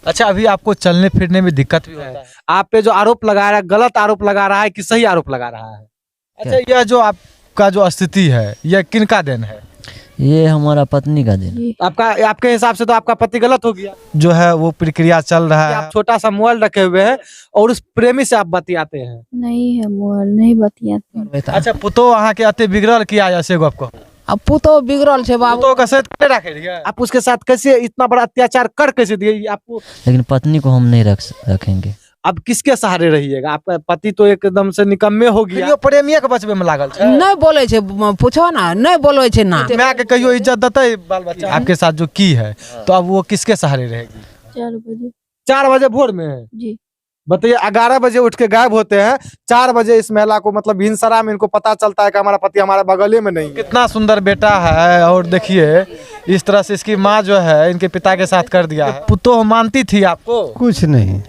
अच्छा, अभी आपको चलने फिरने में दिक्कत भी होता है? आप पे जो आरोप लगा रहा है, गलत आरोप लगा रहा है कि सही आरोप लगा रहा है? अच्छा, यह जो आपका जो स्थिति है, यह किनका देन है? ये हमारा पत्नी का दिन। आपका, आपके हिसाब से तो आपका पति गलत हो गया। जो है वो प्रक्रिया चल रहा है। आप छोटा सा मोबाइल रखे हुए हैं और उस प्रेमी से आप बतियाते हैं? नहीं है मोबाइल, नहीं बतियाते। अच्छा, पुतो अहाँ के अति बिगड़ल किया जैसे गप को। अब पुतो बिगड़ल छे बाबू। पुतो कैसे रखे रहिए? आप उसके साथ कैसे इतना बड़ा अत्याचार कर कैसे दिए आपको? लेकिन पत्नी को हम नहीं रखेंगे। अब किसके सहारे रहिएगा? आपका पति तो एकदम से निकम्मे हो गया। कहियो प्रेमिया के बचबे में लागल छै? नहीं बोले छे, पूछो ना, नहीं बोले छे ना। मैं के कहियो इज्जत देते बाल बच्चा? आपके साथ जो की है तो अब वो किसके सहारे रहेगी? 4 बजे। 4 बजे भोर में? जी। बताइए, 11 बजे उठ के गायब होते हैं, 4 बजे इस महिला को मतलब हिंसरा में इनको पता चलता है कि हमारा पति हमारे बगले में नहीं है। कितना सुंदर बेटा है, और देखिए इस तरह से इसकी माँ जो है इनके पिता के साथ कर दिया है। पुतो मानती थी आपको? कुछ नहीं।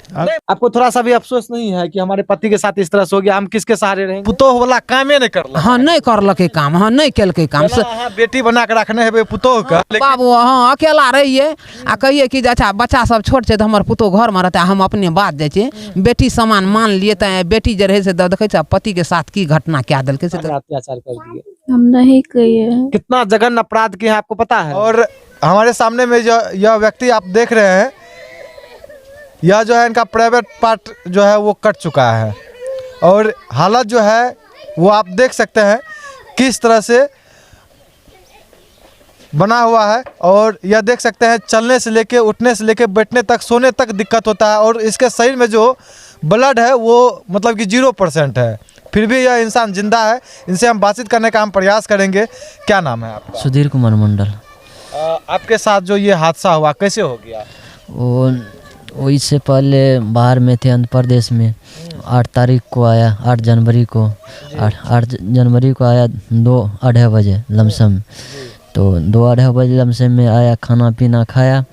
आपको थोड़ा सा भी अफसोस नहीं है कि हमारे पति के साथ इस तरह से हो गया? हम किसके सहारे रहेंगे? पुतो वाला कामे नहीं कर हाँ, नहीं करलके काम, हाँ नहीं केलके काम से। बेटी बना के रखने है पुतो का। बाबू हाँ अकेला रहिए आ कहिए कि अच्छा बच्चा सब छोट छै तो हमार पुतो घर में रहता है, हम अपने बात जाए छे बेटी समान मान लिए। तो बेटी जे रहे से देखे छ पति के साथ की घटना क्या दिल के अत्याचार कर दिए। हम नहीं किए हैं। कितना जघन्य अपराध किए हैं आपको पता है? और हमारे सामने में जो यह व्यक्ति आप देख रहे हैं, यह जो है इनका प्राइवेट पार्ट जो है वो कट चुका है, और हालत जो है वो आप देख सकते हैं किस तरह से बना हुआ है। और यह देख सकते हैं चलने से लेके, उठने से लेके, बैठने तक, सोने तक दिक्कत होता है। और इसके शरीर में जो ब्लड है वो मतलब कि 0% है, फिर भी यह इंसान जिंदा है। इनसे हम बातचीत करने का हम प्रयास करेंगे। क्या नाम है आपका? सुधीर कुमार मंडल। आपके साथ जो ये हादसा हुआ कैसे हो गया? वो इससे पहले बाहर में थे, आंध्र प्रदेश में। 8 तारीख को आया, 8 जनवरी को, 8 जनवरी को आया 2-2:30 बजे लमसम। तो 2-2:30 बजे लमसम में आया, खाना पीना खाया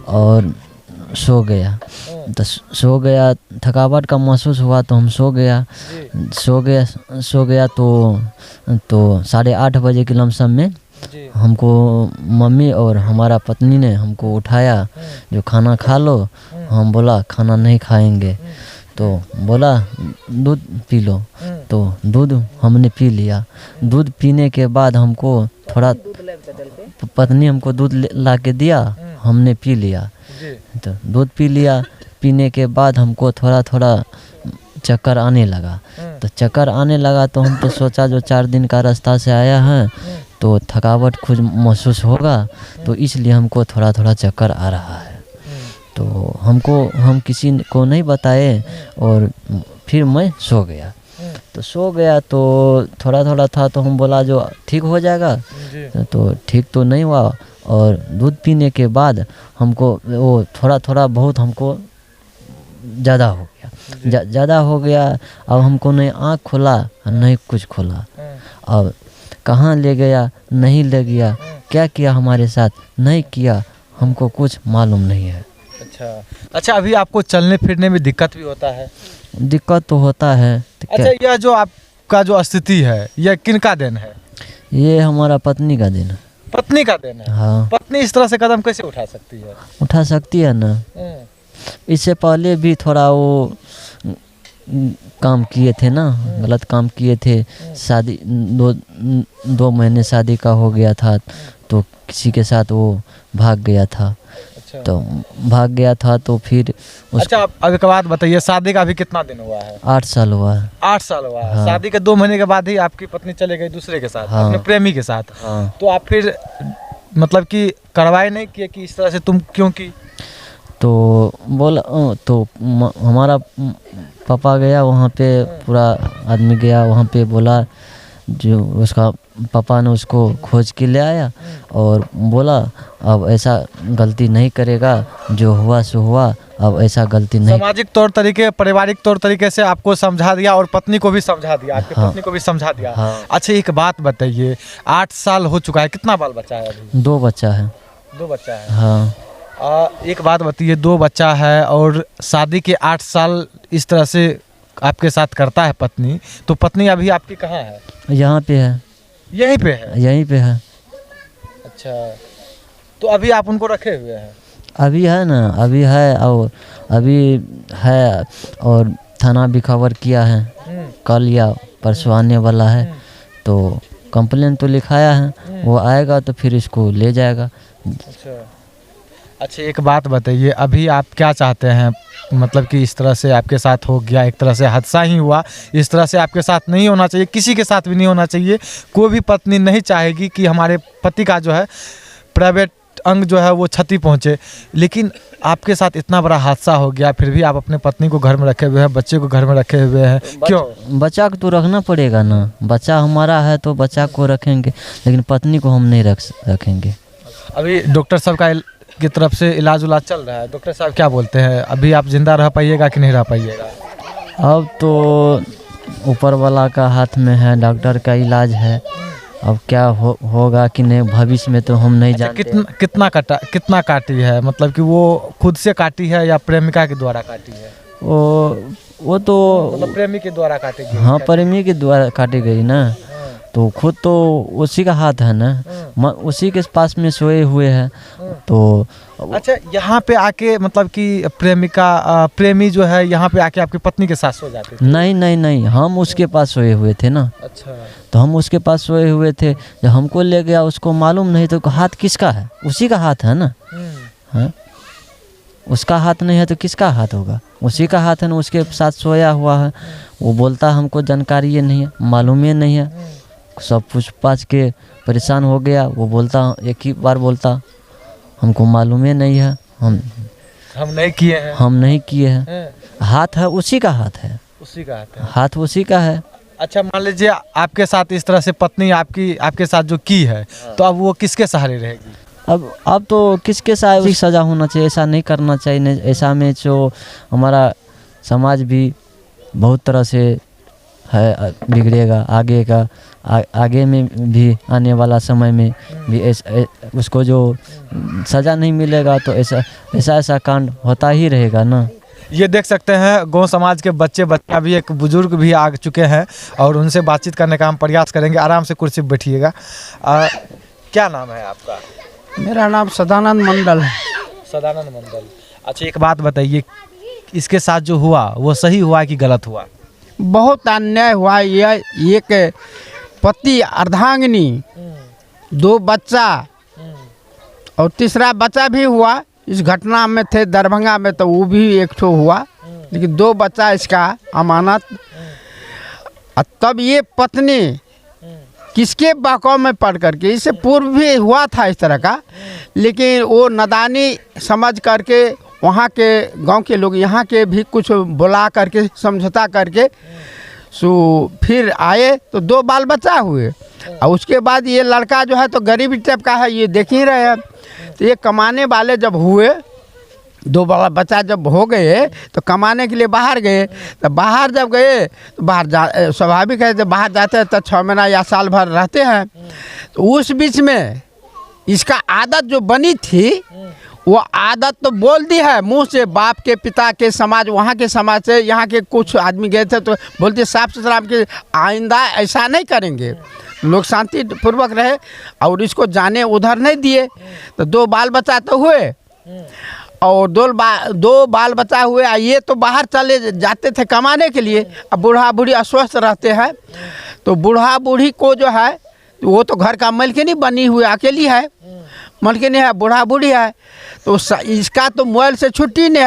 और सो गया। तो सो गया, थकावट का महसूस हुआ तो हम सो गया तो 8:30 बजे के लमसम में हमको मम्मी और हमारा पत्नी ने हमको उठाया, जो खाना खा लो। हम बोला खाना नहीं खाएंगे, तो बोला दूध पी लो। तो दूध हमने पी लिया। दूध पीने के बाद हमको थोड़ा, पत्नी हमको दूध ला के दिया, हमने पी लिया। तो दूध पी लिया, पीने के बाद हमको थोड़ा थोड़ा चक्कर आने लगा। तो चक्कर आने लगा तो हम तो सोचा जो 4 दिन का रास्ता से आया है तो थकावट खुद महसूस होगा, तो इसलिए हमको थोड़ा थोड़ा चक्कर आ रहा है। तो हम किसी को नहीं बताए और फिर मैं सो गया। तो सो गया तो थोड़ा थोड़ा था, तो हम बोला जो ठीक हो जाएगा, तो ठीक तो नहीं हुआ। और दूध पीने के बाद हमको वो थोड़ा थोड़ा बहुत हमको ज़्यादा हो गया, ज़्यादा हो गया। अब हमको नहीं आँख खुला नहीं कुछ खुला। अब कहाँ ले गया नहीं ले गया, क्या किया हमारे साथ नहीं किया, हमको कुछ मालूम नहीं है। अच्छा, अभी आपको चलने फिरने में दिक्कत भी होता है? दिक्कत तो होता है। तो अच्छा, यह जो आपका जो स्थिति है यह किनका देन है? ये हमारा पत्नी का दिन है। पत्नी का देन है? हाँ। पत्नी इस तरह से कदम कैसे उठा सकती है? उठा सकती है ना। इससे पहले भी थोड़ा वो काम किए थे ना, गलत काम किए थे। शादी 2 महीने शादी का हो गया था, तो किसी के साथ वो भाग गया था। अच्छा। तो भाग गया था तो फिर अच्छा, अब एक बात बताइए, शादी का अभी कितना दिन हुआ है? 8 साल हुआ है। 8 साल हुआ है। हाँ। शादी के 2 महीने के बाद ही आपकी पत्नी चले गई दूसरे के साथ? हाँ। अपने प्रेमी के साथ? हाँ। तो आप फिर मतलब कि कार्रवाई नहीं किए कि इस तरह से तुम क्यों की? तो बोला, तो हमारा पापा गया वहाँ पे, पूरा आदमी गया वहाँ पे, बोला जो उसका पापा ने उसको खोज के ले आया और बोला अब ऐसा गलती नहीं करेगा, जो हुआ सो हुआ, अब ऐसा गलती नहीं। सामाजिक तौर तरीके, पारिवारिक तौर तरीके से आपको समझा दिया और पत्नी को भी समझा दिया, आपकी हाँ। पत्नी को भी समझा दिया। हाँ। अच्छा, एक बात बताइए, 8 साल हो चुका है, कितना बाल बच्चा है अभी? 2 बच्चा है। 2 बच्चा है? हाँ। एक बात बताइए, 2 बच्चा है और शादी के 8 साल इस तरह से आपके साथ करता है पत्नी, तो पत्नी अभी आपकी कहाँ है? यहाँ पे है। यहीं पे है? यहीं पे है। अच्छा, तो अभी आप उनको रखे हुए हैं? अभी है ना, अभी है और अभी है और थाना भी खबर किया है, कल या परसों आने वाला है। तो कंप्लेन तो लिखाया है, वो आएगा तो फिर इसको ले जाएगा। अच्छा एक बात बताइए, अभी आप क्या चाहते हैं? मतलब कि इस तरह से आपके साथ हो गया, एक तरह से हादसा ही हुआ, इस तरह से आपके साथ नहीं होना चाहिए, किसी के साथ भी नहीं होना चाहिए। कोई भी पत्नी नहीं चाहेगी कि हमारे पति का जो है प्राइवेट अंग जो है वो क्षति पहुंचे, लेकिन आपके साथ इतना बड़ा हादसा हो गया, फिर भी आप अपने पत्नी को घर में रखे हुए हैं, बच्चे को घर में रखे हुए हैं, क्यों? बच्चा को तो रखना पड़ेगा ना, बच्चा हमारा है तो बच्चा को रखेंगे, लेकिन पत्नी को हम नहीं रखेंगे। अभी डॉक्टर साहब का की तरफ से इलाज उलाज चल रहा है, डॉक्टर साहब क्या बोलते हैं? अभी आप जिंदा रह पाइएगा कि नहीं रह पाइएगा? अब तो ऊपर वाला का हाथ में है, डॉक्टर का इलाज है, अब क्या होगा कि नहीं भविष्य में तो हम नहीं जानते। कितना काटी है? मतलब कि वो खुद से काटी है या प्रेमिका के द्वारा काटी है? वो तो मतलब प्रेमी के द्वारा काटी गई? हाँ, प्रेमी के द्वारा काटी गई ना, तो खुद तो उसी का हाथ है ना, उसी के पास में सोए हुए हैं। तो अच्छा यहाँ पे आके मतलब कि प्रेमी जो है यहाँ पे आके आपकी पत्नी के साथ सो जाते थे? नहीं, हम उसके पास सोए हुए थे ना। अच्छा, तो हम उसके पास सोए हुए थे, जब हमको ले गया उसको मालूम नहीं, तो हाथ किसका है? उसी का हाथ है ना। हाँ, उसका हाथ नहीं है तो किसका हाथ होगा? उसी का हाथ है ना, उसके साथ सोया हुआ है। वो बोलता हमको जानकारी ये नहीं है, मालूम ही नहीं है, सब पूछ पाछ के परेशान हो गया। वो बोलता, एक ही बार बोलता हमको मालूम ही नहीं है, हम नहीं किए हैं। हाथ है उसी का, हाथ है उसी का, हाथ उसी का है। अच्छा मान लीजिए आपके साथ इस तरह से पत्नी आपके साथ जो की है, तो अब वो किसके सहारे रहेगी? अब तो किसके साथ सजा होना चाहिए, ऐसा नहीं करना चाहिए। नहीं, ऐसा में जो हमारा समाज भी बहुत तरह से है बिगड़ेगा, आगे में भी आने वाला समय में भी उसको जो सज़ा नहीं मिलेगा तो ऐसा कांड होता ही रहेगा ना। ये देख सकते हैं गौ समाज के बच्चे अभी एक बुजुर्ग भी आ चुके हैं और उनसे बातचीत करने का हम प्रयास करेंगे। आराम से कुर्सी पर बैठिएगा। क्या नाम है आपका? मेरा नाम सदानंद मंडल है। सदानंद मंडल। अच्छा एक बात बताइए, इसके साथ जो हुआ वो सही हुआ कि गलत हुआ? बहुत अन्याय हुआ। यह एक पति अर्धांगिनी, 2 बच्चा और तीसरा बच्चा भी हुआ इस घटना में थे दरभंगा में, तो वो भी एक ठो हुआ, लेकिन 2 बच्चा इसका अमानत। तब ये पत्नी किसके बहकाव में पड़ करके, इससे पूर्व भी हुआ था इस तरह का, लेकिन वो नादानी समझ करके वहाँ के गांव के लोग यहाँ के भी कुछ बुला करके समझौता करके सो फिर आए तो 2 बाल बच्चा हुए। और उसके बाद ये लड़का जो है तो गरीबी टाइप का है, ये देख ही रहे हैं। तो ये कमाने वाले जब हुए, 2 बाल बच्चा जब हो गए तो कमाने के लिए बाहर गए। तो बाहर जब गए तो बाहर स्वाभाविक है, जब बाहर जाते हैं तो 6 महीना या साल भर रहते हैं। तो उस बीच में इसका आदत जो बनी थी वो आदत तो बोल दी है मुंह से, बाप के पिता के समाज, वहाँ के समाज से यहाँ के कुछ आदमी गए थे तो बोलते साफ सुथरा के आइंदा ऐसा नहीं करेंगे, लोग शांति पूर्वक रहे और इसको जाने उधर नहीं दिए। तो 2 बाल बच्चा तो हुए और 2 बाल बच्चा हुए। ये तो बाहर चले जाते थे कमाने के लिए। अब बूढ़ा बूढ़ी अस्वस्थ रहते हैं, तो बूढ़ा बूढ़ी को जो है वो तो घर का मालकिनी बनी हुई अकेली है, मालकिनी है, बूढ़ा बूढ़ी है, तो इसका तो मोबाइल से छुट्टी नहीं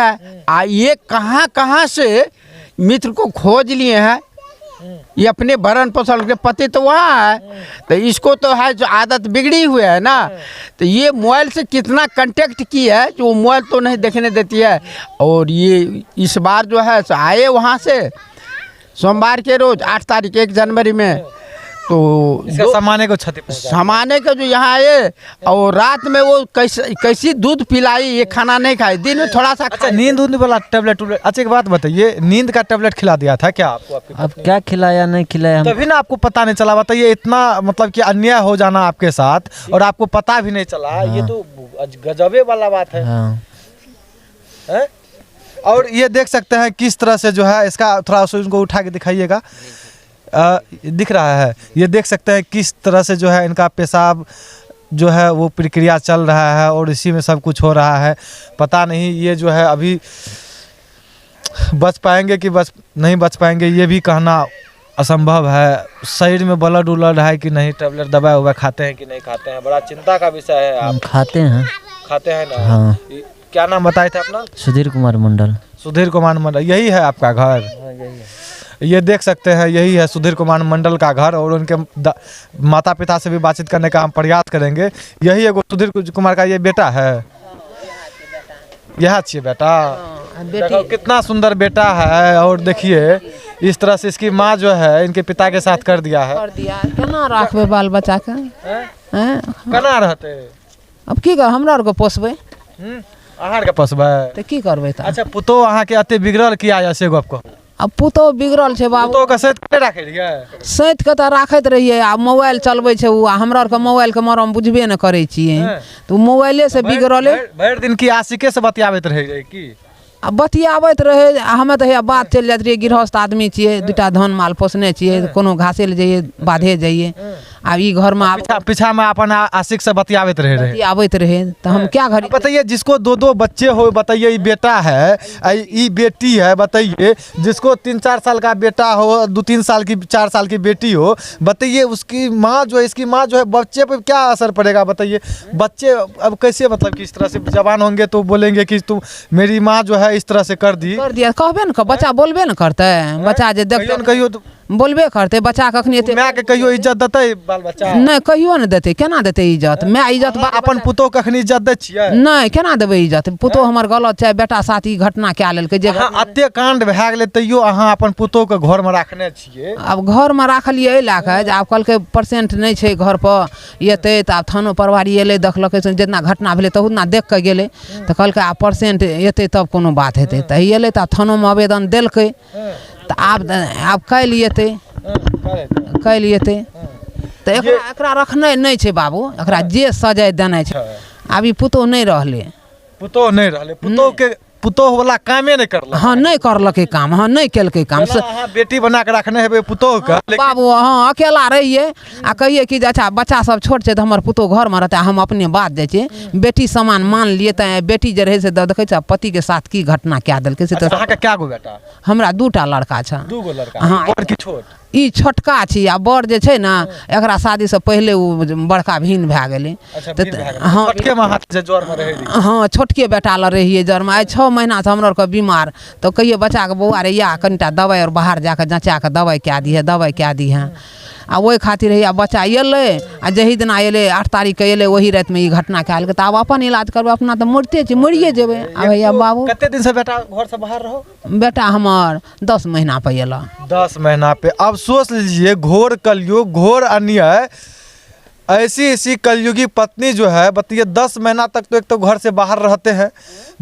है। ये कहाँ से मित्र को खोज लिए हैं, ये अपने भरण पोषण के पति तो वहाँ है, तो इसको तो है जो आदत बिगड़ी हुई है ना, तो ये मोबाइल से कितना कांटेक्ट की है जो मोबाइल तो नहीं देखने देती है। और ये इस बार जो है आए वहाँ से सोमवार के रोज 8 तारीख 1 जनवरी में, तो सामाने को क्षति पहुंचा, सामाने को जो यहाँ आए और रात में वो कैसी दूध पिलाई, ये खाना नहीं खाए, दिन में थोड़ा सा। अच्छा नींद वाला टेबलेट। अच्छा एक बात बताइए, नींद का टेबलेट खिला दिया था क्या आपको? अब क्या खिलाया नहीं खिलाया तभी ना आपको पता नहीं चला। बताइए इतना मतलब कि अन्याय हो जाना आपके साथ और आपको पता भी नहीं चला। हाँ। ये तो गजबे वाला बात है। हाँ। है? और ये देख सकते हैं किस तरह से जो है इसका, थोड़ा सा इनको उठा के दिखाइएगा, दिख रहा है। ये देख सकते हैं किस तरह से जो है इनका पेशाब जो है वो प्रक्रिया चल रहा है और इसी में सब कुछ हो रहा है। पता नहीं ये जो है अभी बच पाएंगे कि बच नहीं बच पाएंगे, ये भी कहना असंभव है। शरीर में ब्लड उलड है कि नहीं, टेबलेट दवा हुआ खाते हैं कि नहीं खाते हैं, बड़ा चिंता का विषय है। आप खाते हैं। खाते हैं ना? हाँ। क्या नाम बताए थे अपना? सुधीर कुमार मंडल। सुधीर कुमार मंडल, यही है आपका घर? ये देख सकते हैं, यही है सुधीर कुमार मंडल का घर और उनके माता पिता से भी बातचीत करने का हम प्रयास करेंगे। यही एगो सुधीर कुमार का ये बेटा है, यह चाहिए बेटा। देखो कितना सुंदर बेटा है। और देखिए इस तरह से इसकी माँ जो है इनके पिता के साथ कर दिया है। केना रखबे बाल बच्चा के? केना रहते? अब की कर, हमरा आर के पोसबे, अहाँ के पोसबै तो की करबै? अच्छा, पुतोह अहाँ के अते बिगड़ल किया या से गप को? अब पुतोह बिगड़ल छै बाबू। पुतोह के सैत के राखे रहिए? सैत के तऽ राखैत रहिए, आ मोबाइल चलबै छै उ, हमरा आर के मोबाइल के मरम बुझबे न करै छियै, तो मोबाइले से बिगड़ले। भरि दिन की आशिके से बतियाबैत रहे की? आ बतियाबैत रहे, हमे तऽ हैया बात चलि जाइत रहिए, गृहस्थ आदमी छियै, दूटा धन माल पोसने छियै, कोनो घासे ले जाइए बाधे जाइए। आब ई घर में पीछा में अपन आशिक से बतियाबैत रहे आबैत रहे, तो हम क्या घड़ी। बताइए, जिसको दो दो बच्चे हो, बताइए ये बेटा है, ये बेटी है, बताइए जिसको 3-4 साल का बेटा हो, 2-3 साल की 4 साल की बेटी हो, बताइए उसकी माँ जो है, इसकी माँ जो है, बच्चे पे क्या असर पड़ेगा? बताइए बच्चे अब कैसे मतलब कि इस तरह से जवान होंगे तो बोलेंगे कि तुम मेरी माँ जो है इस तरह से कर दिया, कहबे न, बच्चा बोलबे न करते। बच्चा जे देखते कहियो तो बोलबे करते, बच्चा कखनी एते माय के कहियो इज्जत देते बाल बच्चा? नहीं, कहियो न देते। केना देते इज्जत? माय इज्जत अपन पुतोह कखनी इज्जत दै छियै? नहीं, केना देबै इज्जत? पुतोह हमर गलत छै, बेटा साथ ई घटना कए लेलकै जे अते कांड भए गेलै, तैयो अहाँ अपन पुतोह के घर में राखने छियै? अब घर में राखलिए एहि लए कऽ जे आब कहलकै पेशेंट नहीं छै घर पर, एतै तऽ आब थानो प्रभारी एलै, देखलकै जितना घटना भेलै तहुना देख कऽ गेलै, तऽ कहलकै आब पेशेंट एतै तब कोनो बात हेतै, तऽ एलै तऽ थानो में आवेदन देलकै, तऽ आब काल्हि एतै, काल्हि एतै, तऽ एकरा रखनाइ नहि छै बाबू, एकरा जे सजाय देनाइ छै। आब ई पुतोह नहीं रहलै, पुतोह नहीं रहलै, पुतोह के पुतोह वाला कामे नहीं करलक। हाँ, नहीं करलकै काम, हाँ नहीं केलकै काम। बेटी बना के रखने हेबै पुतोह के बाबू, हाँ अकेला रहिए आ कहिए कि अच्छा बच्चा सब छोट छै, तो हमर पुतोह घर में रहते, हम अपने बात जाइ छै, बेटी समान मान लिए, तऽ बेटी जे रहे से देखे छै पति के साथ की घटना कए देलकै से। अहाँ के क्या गो बेटा? हमरा 2टा लड़का छै। 2 गो लड़का? हाँ, बड़ की छोट? ई छोटका छी, आ बड़ जे छै ना, एकरा शादी से पहले उ बड़का भिन्न भए गेलै। हाँ, छोटके में हाथ जे जोर में रहे रही? हाँ, छोटके बेटा ल रहिए जर में। 6 महीना से हमरा के बीमार, तो कहिए बच्चा के बौआ रे या कनिटा दवाई और बाहर जाकर जचा के दवाई क्या दी है, दवाई क्या दी है। आ वही खातिर हैया बच्चा एलै, आ जही दिना एलै 8 तारीख के एलै, वही रात में ई घटना कए गेलै, तऽ आब अपन इलाज करबै, अपना तऽ मरते छै, मरिए जेबै। आब हैया बाबू, कते दिन से बेटा घर से बाहर रहो? बेटा हमर 10 महीना पे एला। 10 महीना पे। अब सोच लीजिए, घोर कलयुग, घोर अन्याय, ऐसी कलयुगी पत्नी जो है, बताइए 10 महीना तक तो एक तो घर से बाहर रहते हैं,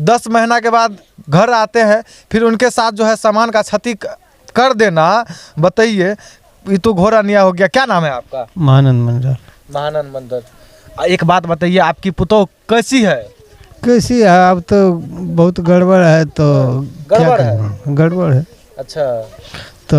10 महीना के बाद घर आते हैं, फिर उनके साथ जो है सामान का क्षति कर देना, बताइए ये तो घोर अन्याय हो गया। क्या नाम है आपका? महानंद मंडल। महानंद मंडल। एक बात बताइए, आपकी पुतोह कैसी है? कैसी है? अब तो बहुत गड़बड़ है, तो क्या करें, गड़बड़ है। अच्छा, तो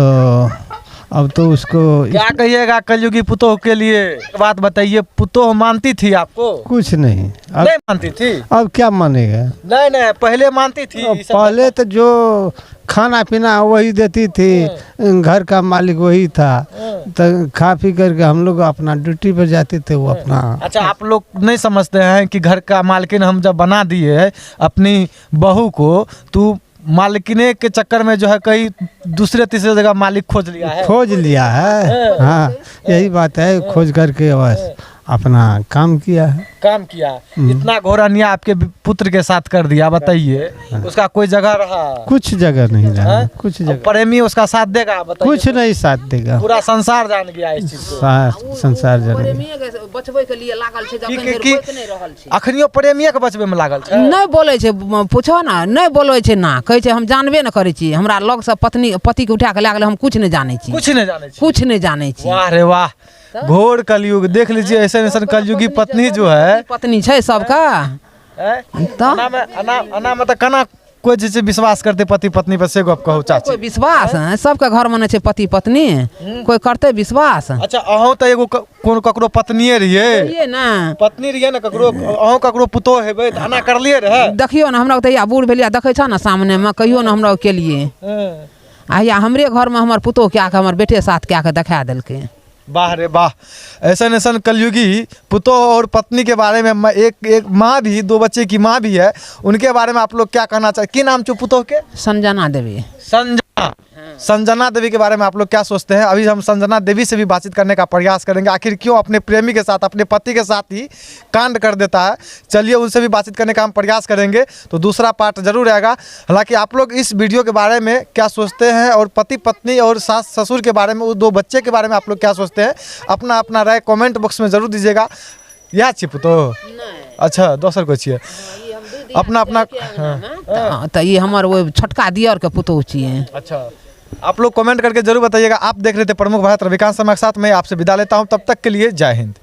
अब तो उसको क्या कहिएगा कलयुगी पुतोह के लिए? एक बात बताइए, पुतोह मानती थी आपको? कुछ नहीं, अब नहीं मानती थी? अब क्या मानेगा? नहीं, पहले मानती थी। पहले तो जो खाना पीना वही देती थी, घर का मालिक वही था, तो खा पी करके हम लोग अपना ड्यूटी पर जाते थे, वो अपना। अच्छा, आप लोग नहीं समझते हैं कि घर का मालकिन हम जब बना दिए है अपनी बहू को, तो मालिकिने के चक्कर में जो है कहीं दूसरे तीसरे जगह मालिक खोज लिया है। हाँ, यही बात है, खोज करके बस अपना काम किया है। इतना घोर अन्याय आपके पुत्र के साथ कर दिया, बताइए उसका कोई जगह रहा? कुछ जगह नहीं रहा, कुछ जगह। प्रेमी उसका साथ देगा? बताइए। कुछ नहीं साथ देगा, पूरा संसार जान गया इस चीज को। संसार जान गया। बचबै के लिए लागल छै, जखन देर बच नहीं रहल छै, अखनियो प्रेमिये के बचबे में लागल छै। नहीं बोले छै, पूछो ना, नहीं बोले छै ना, कहै छै हम जानबे न करै छी, हमरा लग से पति के उठा के ला गेलै, हम कुछ नहीं जानै छी, कुछ नहीं जाने छी। वाह रे वाह, घोर कलयुग। देख लीजिए, ऐसा कलयुगी पत्नी जो है, पत्नी छै सबका, अना में तो कना कोई जैसे विश्वास करते पति पत्नी पर से गप कहू चाची। कोई विश्वास है सबके घर में नहीं छै पति पत्नी कोई करते विश्वास अच्छा अहूँ तो एगो कोन ककरो पत्निये रहिए ये ना पत्नी रहिए ना ककरो अहूँ ककरो पुतोह हेबै तऽ एना करलिए रहे देखियो ना हमरा तऽ या बूढ़ भेलिया देखै छ ना सामने में कहियो ना हमरा के लिए आ या हमरे घर में हमर पुतोह कए के हमर बेटे साथ कए के देखा देलकै। वाह रे वाह ऐसा ऐसा कलयुगी पुतोह और पत्नी के बारे में एक माँ भी 2 बच्चे की माँ भी है उनके बारे में आप लोग क्या कहना चाहिए। की नाम चो पुतोह के? संजना देवी। संजना देवी के बारे में आप लोग क्या सोचते हैं? अभी हम संजना देवी से भी बातचीत करने का प्रयास करेंगे आखिर क्यों अपने प्रेमी के साथ अपने पति के साथ ही कांड कर देता है। चलिए उनसे भी बातचीत करने का हम प्रयास करेंगे तो दूसरा पार्ट जरूर आएगा। हालांकि आप लोग इस वीडियो के बारे में क्या सोचते हैं और पति पत्नी और सास ससुर के बारे में 2 बच्चे के बारे में आप लोग क्या सोचते हैं अपना अपना राय कॉमेंट बॉक्स में जरूर दीजिएगा। या छी पुतोह अच्छा दोसर कोई छियै अपना अपना तो ये हमार वो छोटका दियर के पुतोह छियै। अच्छा आप लोग कमेंट करके जरूर बताइएगा। आप देख रहे थे प्रमुख भारत रविकांत शर्मा के साथ मैं आपसे विदा लेता हूं तब तक के लिए जय हिंद।